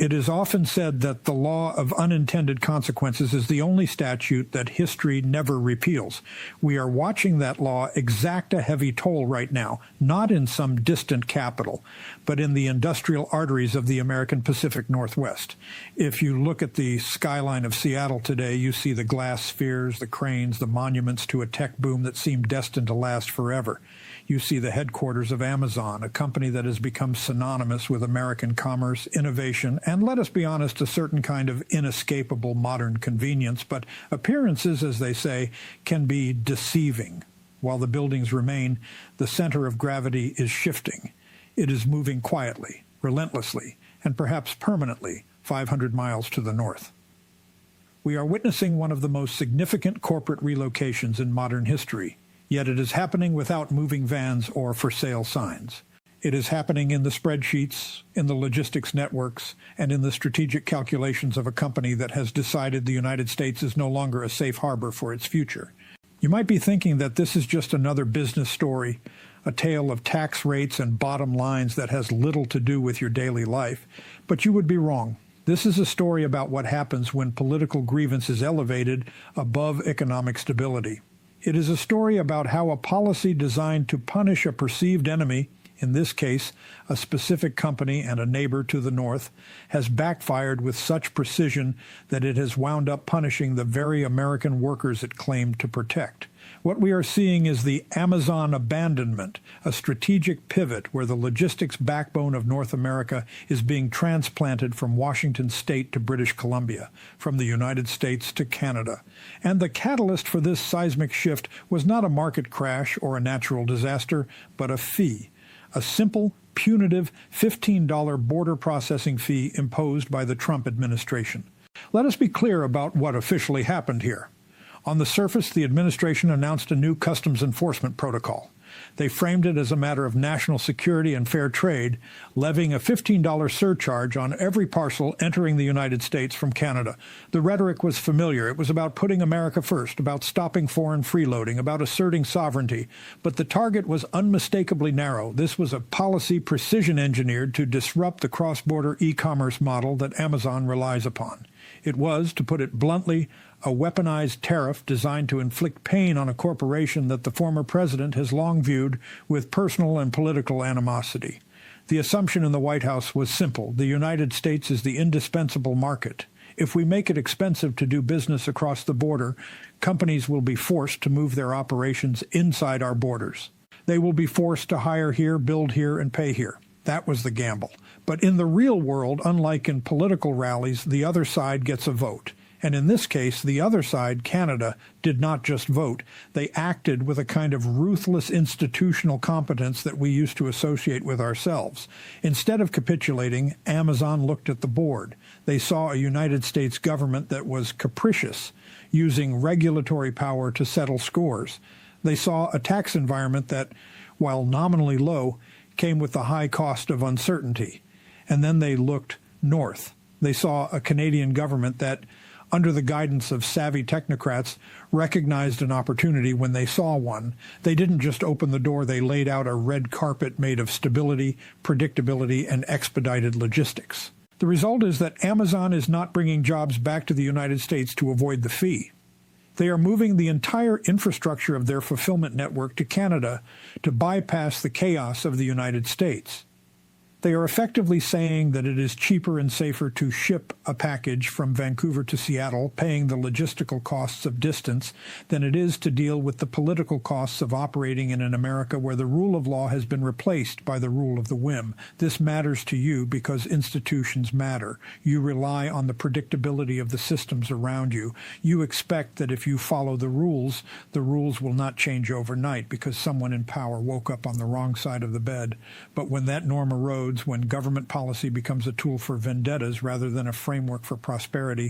It is often said that the law of unintended consequences is the only statute that history never repeals. We are watching that law exact a heavy toll right now, not in some distant capital, but in the industrial arteries of the American Pacific Northwest. If you look at the skyline of Seattle today, you see the glass spheres, the cranes, the monuments to a tech boom that seemed destined to last forever. You see the headquarters of Amazon, a company that has become synonymous with American commerce, innovation, and let us be honest, a certain kind of inescapable modern convenience. But appearances, as they say, can be deceiving. While the buildings remain, the center of gravity is shifting. It is moving quietly, relentlessly, and perhaps permanently 500 miles to the north. We are witnessing one of the most significant corporate relocations in modern history. Yet it is happening without moving vans or for sale signs. It is happening in the spreadsheets, in the logistics networks, and in the strategic calculations of a company that has decided the United States is no longer a safe harbor for its future. You might be thinking that this is just another business story, a tale of tax rates and bottom lines that has little to do with your daily life, but you would be wrong. This is a story about what happens when political grievance is elevated above economic stability. It is a story about how a policy designed to punish a perceived enemy, in this case, a specific company and a neighbor to the north, has backfired with such precision that it has wound up punishing the very American workers it claimed to protect. What we are seeing is the Amazon abandonment, a strategic pivot where the logistics backbone of North America is being transplanted from Washington state to British Columbia, from the United States to Canada. And the catalyst for this seismic shift was not a market crash or a natural disaster, but a fee, a simple, punitive $15 border processing fee imposed by the Trump administration. Let us be clear about what officially happened here. On the surface, the administration announced a new customs enforcement protocol. They framed it as a matter of national security and fair trade, levying a $15 surcharge on every parcel entering the United States from Canada. The rhetoric was familiar. It was about putting America first, about stopping foreign freeloading, about asserting sovereignty. But the target was unmistakably narrow. This was a policy precision engineered to disrupt the cross-border e-commerce model that Amazon relies upon. It was, to put it bluntly, a weaponized tariff designed to inflict pain on a corporation that the former president has long viewed with personal and political animosity. The assumption in the White House was simple. The United States is the indispensable market. If we make it expensive to do business across the border, companies will be forced to move their operations inside our borders. They will be forced to hire here, build here, and pay here. That was the gamble. But in the real world, unlike in political rallies, the other side gets a vote. And in this case, the other side, Canada, did not just vote. They acted with a kind of ruthless institutional competence that we used to associate with ourselves. Instead of capitulating, Amazon looked at the board. They saw a United States government that was capricious, using regulatory power to settle scores. They saw a tax environment that, while nominally low, came with the high cost of uncertainty. And then they looked north. They saw a Canadian government that, under the guidance of savvy technocrats, recognized an opportunity when they saw one. They didn't just open the door, they laid out a red carpet made of stability, predictability, and expedited logistics. The result is that Amazon is not bringing jobs back to the United States to avoid the fee. They are moving the entire infrastructure of their fulfillment network to Canada to bypass the chaos of the United States. They are effectively saying that it is cheaper and safer to ship a package from Vancouver to Seattle, paying the logistical costs of distance, than it is to deal with the political costs of operating in an America where the rule of law has been replaced by the rule of the whim. This matters to you because institutions matter. You rely on the predictability of the systems around you. You expect that if you follow the rules will not change overnight because someone in power woke up on the wrong side of the bed. But when that norm erodes, when government policy becomes a tool for vendettas rather than a framework for prosperity,